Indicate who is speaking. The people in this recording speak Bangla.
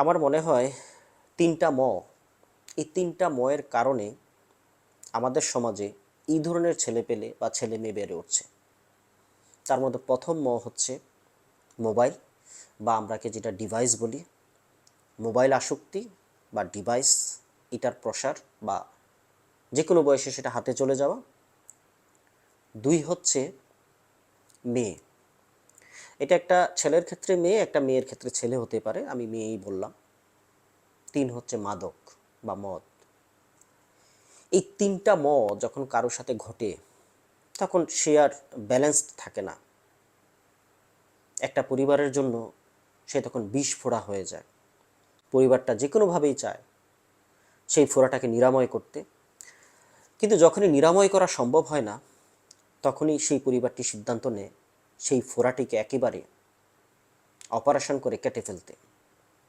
Speaker 1: আমার মনে হয় তিনটা এই তিনটা এর কারণে আমাদের সমাজে এই ধরনের ছেলেপেলে বা ছেলে মেয়ে বেড়ে উঠছে। তার মধ্যে প্রথম হচ্ছে মোবাইল, বা আমরাকে যেটা ডিভাইস বলি, মোবাইল আসক্তি বা ডিভাইস এটার প্রসার, বা যে কোনো বয়সে সেটা হাতে চলে যাওয়া। দুই হচ্ছে মেয়ে, এটা একটা ছেলের ক্ষেত্রে মেয়ে, একটা মেয়ের ক্ষেত্রে ছেলে হতে পারে, আমি মেয়েই বললাম। তিন হচ্ছে মাদক বা মদ। এই তিনটা যখন কারোর সাথে ঘটে তখন সে আর ব্যালেন্সড থাকে না। একটা পরিবারের জন্য সে তখন বিষ ফোড়া হয়ে যায়। পরিবারটা যে কোনোভাবেই চায় সেই ফোড়াটাকে নিরাময় করতে, কিন্তু যখনই নিরাময় করা সম্ভব হয় না তখনই সেই পরিবারটি সিদ্ধান্ত নেয় সেই ফোড়াটিকে একেবারে অপারেশন করে কেটে ফেলতে।